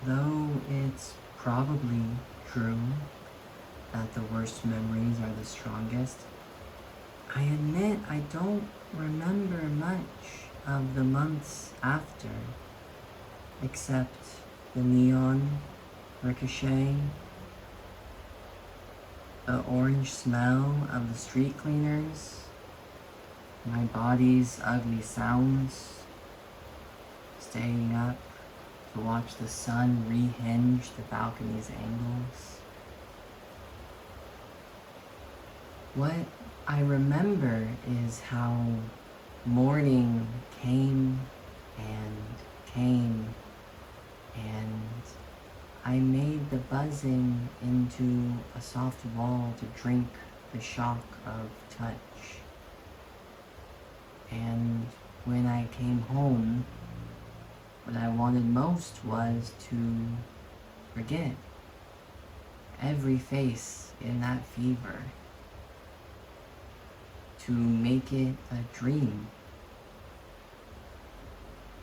Though it's probably true that the worst memories are the strongest, I admit I don't remember much of the months after, except the neon ricochet, the orange smell of the street cleaners, my body's ugly sounds, staying up to watch the sun rehinge the balcony's angles. What I remember is how morning came and came, and I made the buzzing into a soft wall to drink the shock of touch. And when I came home, what I wanted most was to forget every face in that fever, to make it a dream,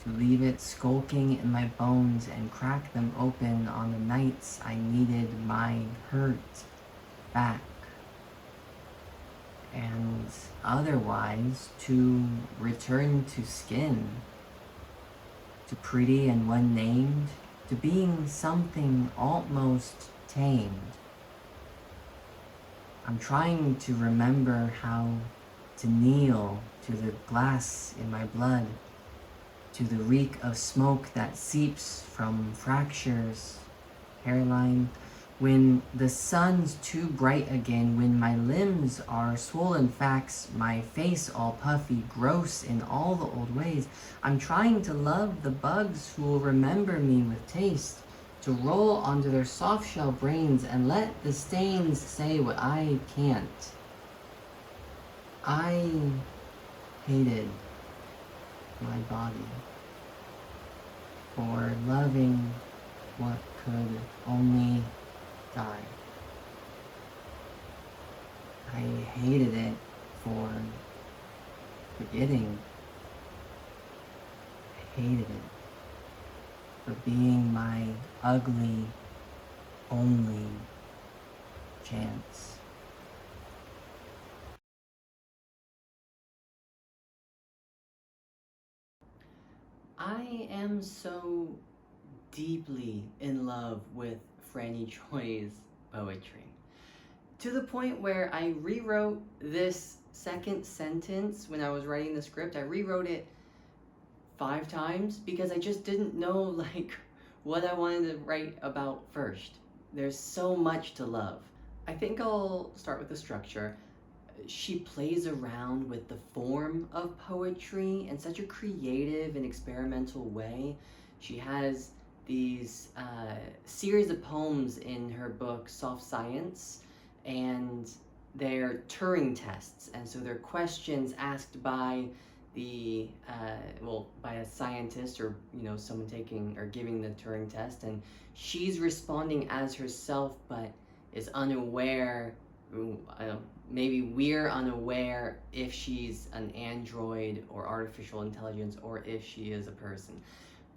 to leave it skulking in my bones and crack them open on the nights I needed my hurt back, and otherwise to return to skin, to pretty and unnamed, to being something almost tamed. I'm trying to remember how to kneel to the glass in my blood, to the reek of smoke that seeps from fractures, hairline, when the sun's too bright again, when my limbs are swollen facts, my face all puffy, gross in all the old ways. I'm trying to love the bugs who will remember me with taste, to roll onto their soft shell brains and let the stains say what I can't. I hated my body for loving what could only die. I hated it for forgetting. I hated it for being my ugly only chance. I am so deeply in love with Franny Choi's poetry, to the point where I rewrote this second sentence when I was writing the script. I rewrote it 5 times because I just didn't know what I wanted to write about first. There's so much to love. I think I'll start with the structure. She plays around with the form of poetry in such a creative and experimental way. She has these series of poems in her book Soft Science, and they're Turing tests, and so they're questions asked by the by a scientist, or someone taking or giving the Turing test, and she's responding as herself, but is unaware. I don't, maybe we're unaware if she's an android or artificial intelligence, or if she is a person.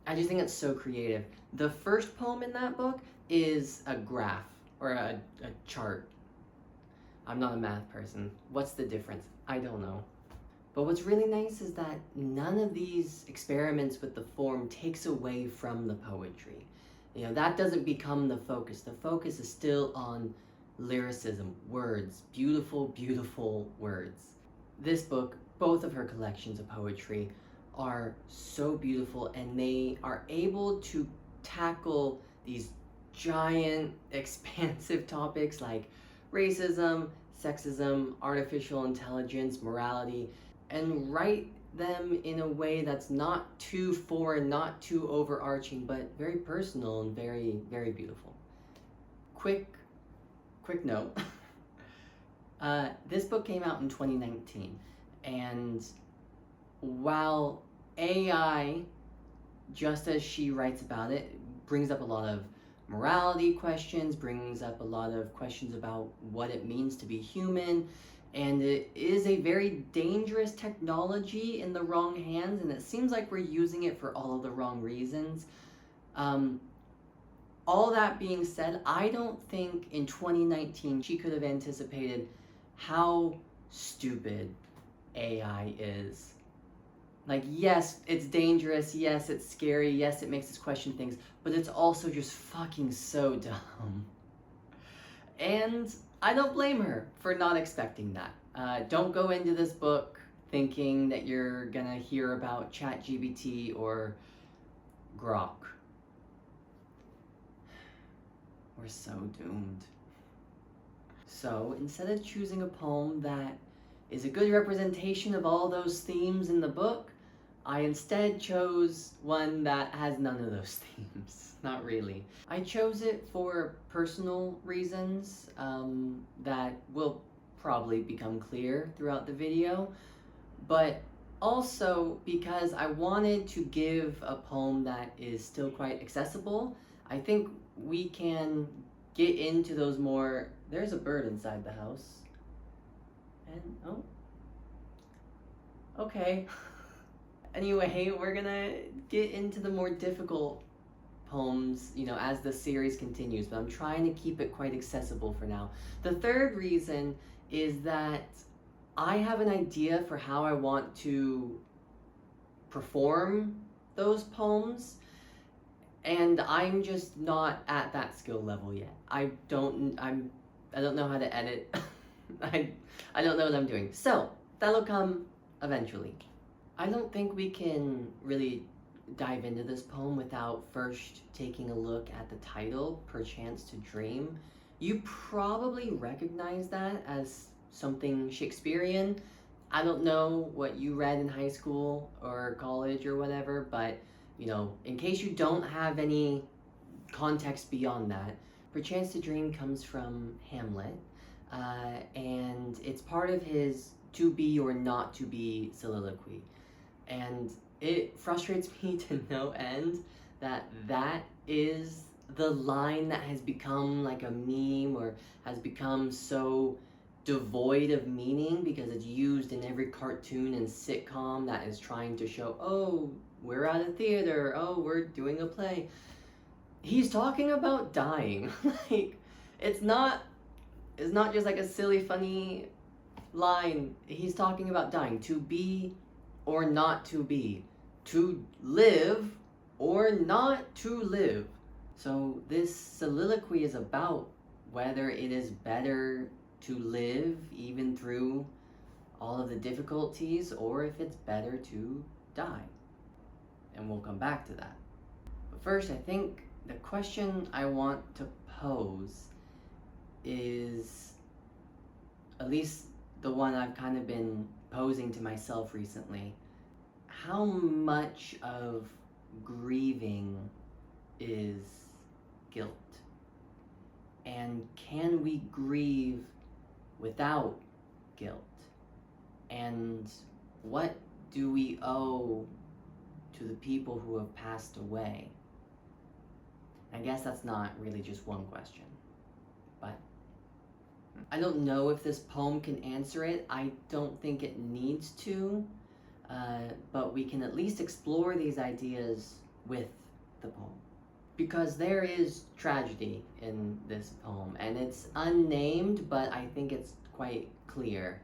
I just think it's so creative. The first poem in that book is a graph or a chart. I'm not a math person. What's the difference? I don't know. But what's really nice is that none of these experiments with the form takes away from the poetry. That doesn't become the focus. The focus is still on lyricism, words, beautiful, beautiful words. This book, both of her collections of poetry, are so beautiful, and they are able to tackle these giant, expansive topics like racism, sexism, artificial intelligence, morality, and write them in a way that's not too foreign, not too overarching, but very personal and very, very beautiful. Quick note. This book came out in 2019, and while AI, just as she writes about it, brings up a lot of morality questions, brings up a lot of questions about what it means to be human, and it is a very dangerous technology in the wrong hands, and it seems like we're using it for all of the wrong reasons. Um, All that being said, I don't think in 2019 she could have anticipated how stupid AI is. Like, yes, it's dangerous, yes, it's scary, yes, it makes us question things, but it's also just fucking so dumb. And I don't blame her for not expecting that. Don't go into this book thinking that you're gonna hear about ChatGPT or Grok. We're so doomed. So instead of choosing a poem that is a good representation of all those themes in the book, I instead chose one that has none of those themes. Not really. I chose it for personal reasons that will probably become clear throughout the video, but also because I wanted to give a poem that is still quite accessible. I think we can get into those more. There's a bird inside the house. And, oh. Okay. Anyway, we're gonna get into the more difficult poems, as the series continues, but I'm trying to keep it quite accessible for now. The third reason is that I have an idea for how I want to perform those poems, and I'm just not at that skill level yet. I don't know how to edit. I don't know what I'm doing. So, that'll come eventually. I don't think we can really dive into this poem without first taking a look at the title, Perchance to Dream. You probably recognize that as something Shakespearean. I don't know what you read in high school or college or whatever, but in case you don't have any context beyond that, Perchance to Dream comes from Hamlet, and it's part of his to be or not to be soliloquy. And it frustrates me to no end that that is the line that has become like a meme or has become so devoid of meaning because it's used in every cartoon and sitcom that is trying to show, oh, we're at a theater, oh, we're doing a play. He's talking about dying. Like, it's not just like a silly, funny line. He's talking about dying. To be or not to be. To live or not to live. So this soliloquy is about whether it is better to live even through all of the difficulties or if it's better to die. And we'll come back to that. But first, I think the question I want to pose is, at least the one I've kind of been posing to myself recently, how much of grieving is guilt? And can we grieve without guilt? And what do we owe to the people who have passed away? I guess that's not really just one question, but I don't know if this poem can answer it. I don't think it needs to, but we can at least explore these ideas with the poem. Because there is tragedy in this poem, and it's unnamed, but I think it's quite clear.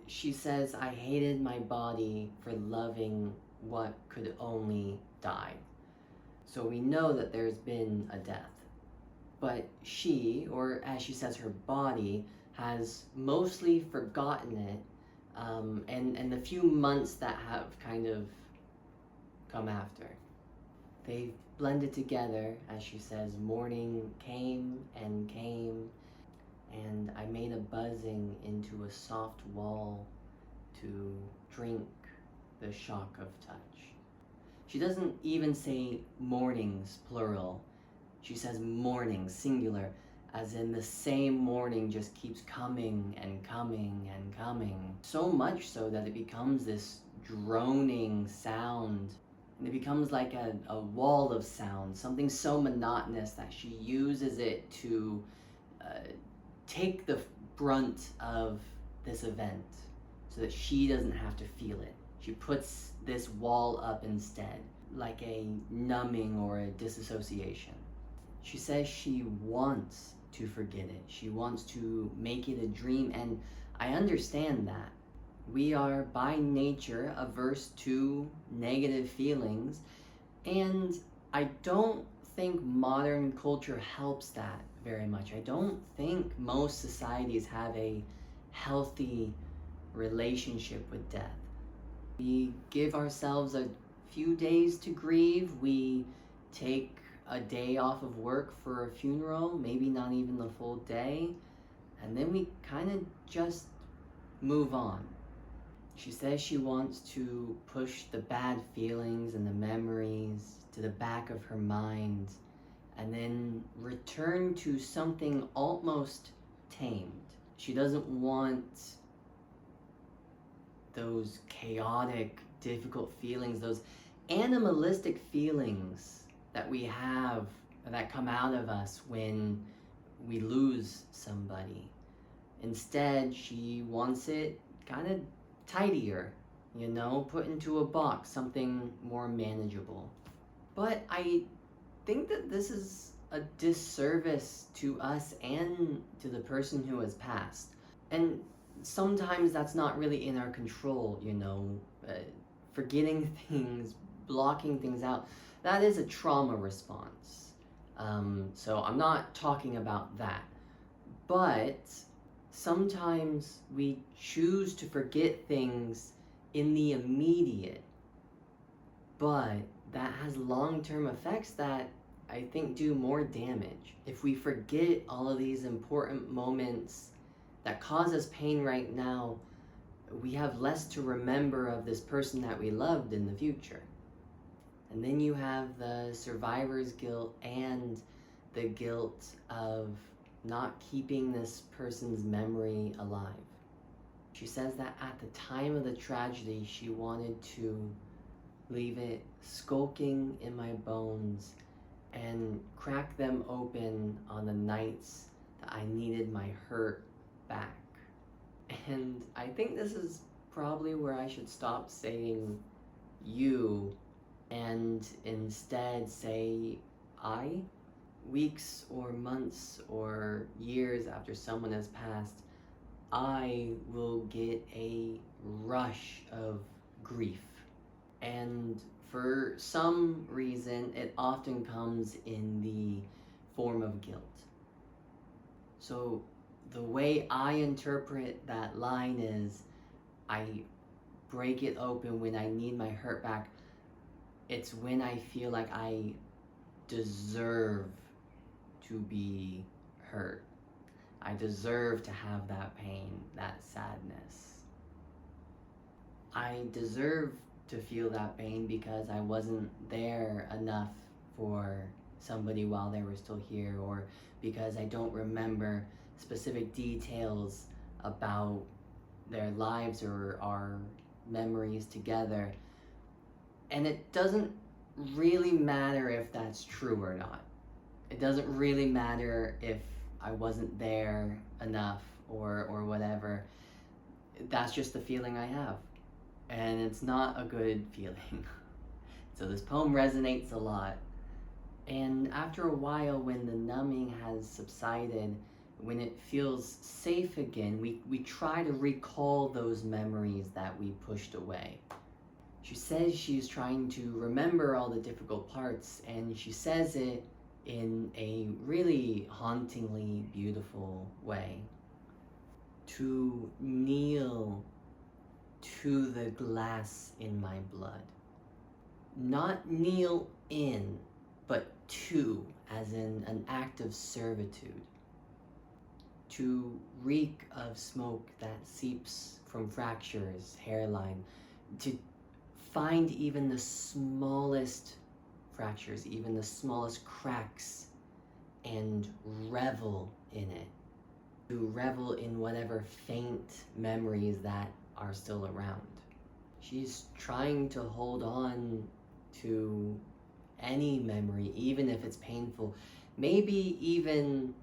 She says, I hated my body for loving what could only die. So we know that there's been a death. But she, or as she says, her body, has mostly forgotten it, and the few months that have kind of come after. They've blended together, as she says, morning came, and I made a buzzing into a soft wall to drink the shock of touch. She doesn't even say mornings, plural. She says morning, singular, as in the same morning just keeps coming and coming and coming. So much so that it becomes this droning sound. And it becomes like a wall of sound, something so monotonous that she uses it to take the brunt of this event so that she doesn't have to feel it. She puts this wall up instead, like a numbing or a disassociation. She says she wants to forget it. She wants to make it a dream, and I understand that. We are by nature averse to negative feelings, and I don't think modern culture helps that very much. I don't think most societies have a healthy relationship with death. We give ourselves a few days to grieve. We take a day off of work for a funeral, maybe not even the full day, and then we kind of just move on. She says she wants to push the bad feelings and the memories to the back of her mind and then return to something almost tamed. She doesn't want those chaotic, difficult feelings, those animalistic feelings that we have that come out of us when we lose somebody. Instead, she wants it kind of tidier, put into a box, something more manageable. But I think that this is a disservice to us and to the person who has passed. And sometimes that's not really in our control, forgetting things, blocking things out. That is a trauma response. So I'm not talking about that. But sometimes we choose to forget things in the immediate, but that has long-term effects that I think do more damage. If we forget all of these important moments that cause us pain right now, we have less to remember of this person that we loved in the future. And then you have the survivor's guilt and the guilt of not keeping this person's memory alive. She says that at the time of the tragedy, she wanted to leave it skulking in my bones and crack them open on the nights that I needed my hurt back. And I think this is probably where I should stop saying you and instead say I. Weeks or months or years after someone has passed, I will get a rush of grief. And for some reason, it often comes in the form of guilt. So the way I interpret that line is, I break it open when I need my hurt back. It's when I feel like I deserve to be hurt. I deserve to have that pain, that sadness. I deserve to feel that pain because I wasn't there enough for somebody while they were still here, or because I don't remember specific details about their lives or our memories together. And it doesn't really matter if that's true or not. It doesn't really matter if I wasn't there enough or whatever. That's just the feeling I have. And it's not a good feeling. So this poem resonates a lot. And after a while, when the numbing has subsided, when it feels safe again, we try to recall those memories that we pushed away. She says she's trying to remember all the difficult parts, and she says it in a really hauntingly beautiful way. To kneel to the glass in my blood. Not kneel in, but to, as in an act of servitude. To reek of smoke that seeps from fractures, hairline. To find even the smallest fractures, even the smallest cracks, and revel in it. To revel in whatever faint memories that are still around. She's trying to hold on to any memory, even if it's painful, maybe even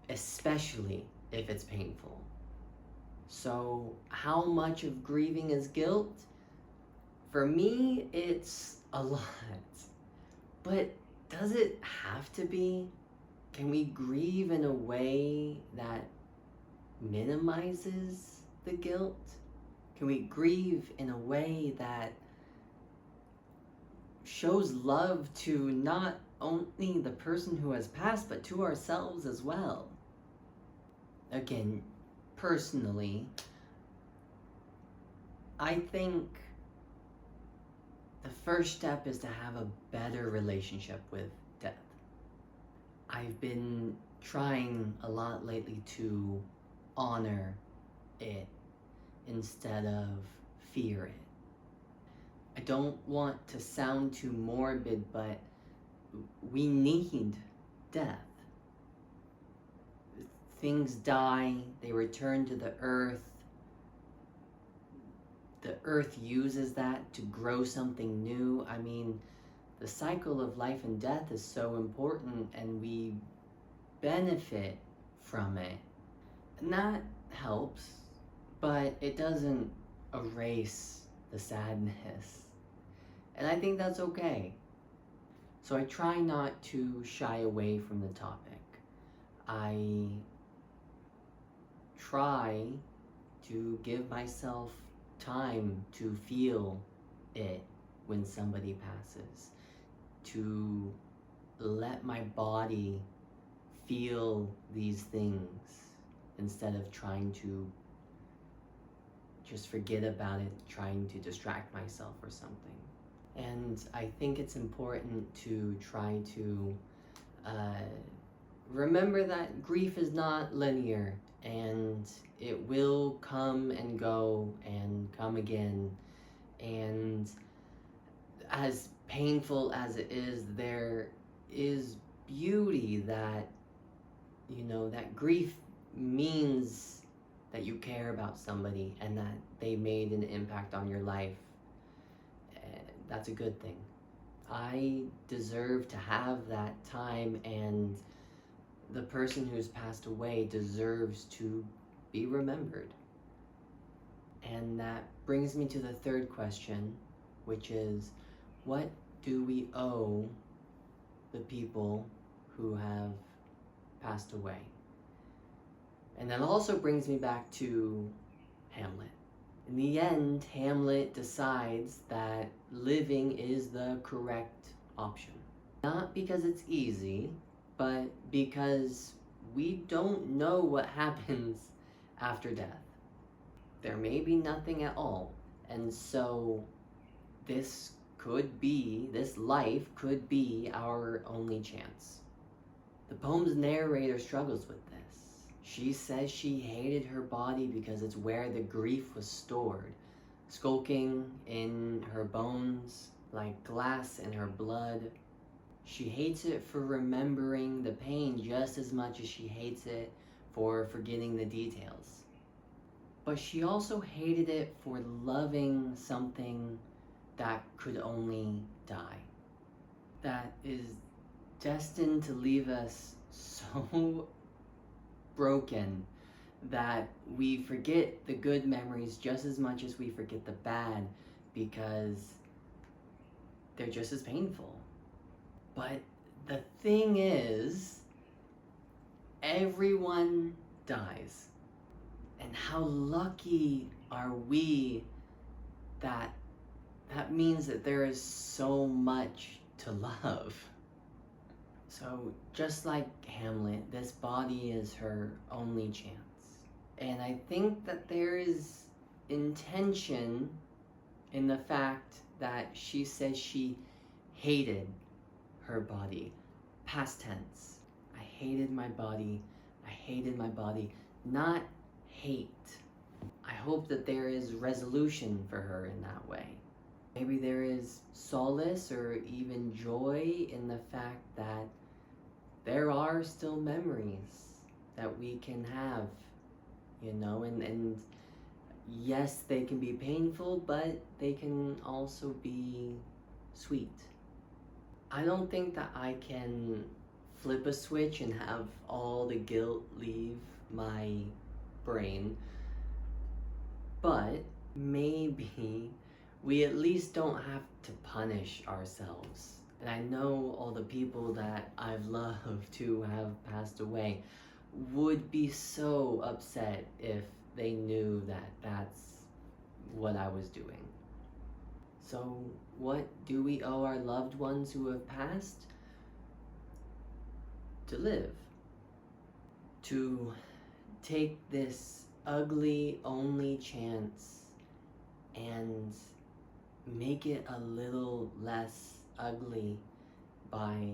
especially if it's painful. So how much of grieving is guilt? For me, it's a lot. But does it have to be? Can we grieve in a way that minimizes the guilt? Can we grieve in a way that shows love to not only the person who has passed, but to ourselves as well? Again, personally, I think the first step is to have a better relationship with death. I've been trying a lot lately to honor it instead of fear it. I don't want to sound too morbid, but we need death. Things die, they return to the earth. The earth uses that to grow something new. I mean, the cycle of life and death is so important, and we benefit from it. And that helps, but it doesn't erase the sadness. And I think that's okay. So I try not to shy away from the topic. I try to give myself time to feel it when somebody passes, to let my body feel these things instead of trying to just forget about it, trying to distract myself or something. And I think it's important to try to remember that grief is not linear, and it will come and go and come again. And as painful as it is, there is beauty that, that grief means that you care about somebody and that they made an impact on your life. That's a good thing. I deserve to have that time, and the person who's passed away deserves to be remembered. And that brings me to the third question, which is, what do we owe the people who have passed away? And that also brings me back to Hamlet. In the end, Hamlet decides that living is the correct option. Not because it's easy, but because we don't know what happens after death. There may be nothing at all. And so this life could be our only chance. The poem's narrator struggles with this. She says she hated her body because it's where the grief was stored, skulking in her bones like glass in her blood. She hates it for remembering the pain just as much as she hates it for forgetting the details. But she also hated it for loving something that could only die, that is destined to leave us so broken that we forget the good memories just as much as we forget the bad, because they're just as painful. But the thing is, everyone dies. And how lucky are we that means that there is so much to love. So just like Hamlet, this body is her only chance. And I think that there is intention in the fact that she says she hated her body. Past tense. I hated my body. I hated my body. Not hate. I hope that there is resolution for her in that way. Maybe there is solace or even joy in the fact that there are still memories that we can have, and yes, they can be painful, but they can also be sweet. I don't think that I can flip a switch and have all the guilt leave my brain, but maybe we at least don't have to punish ourselves And I know all the people that I've loved who have passed away would be so upset if they knew that that's what I was doing. So, what do we owe our loved ones who have passed? To live. To take this ugly only chance and make it a little less ugly by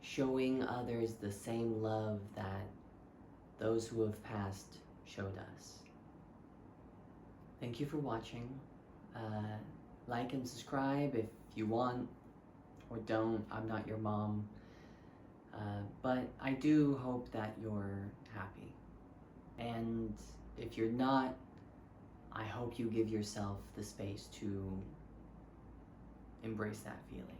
showing others the same love that those who have passed showed us. Thank you for watching. Like and subscribe if you want, or don't. I'm not your mom. But I do hope that you're happy. And if you're not, I hope you give yourself the space to embrace that feeling.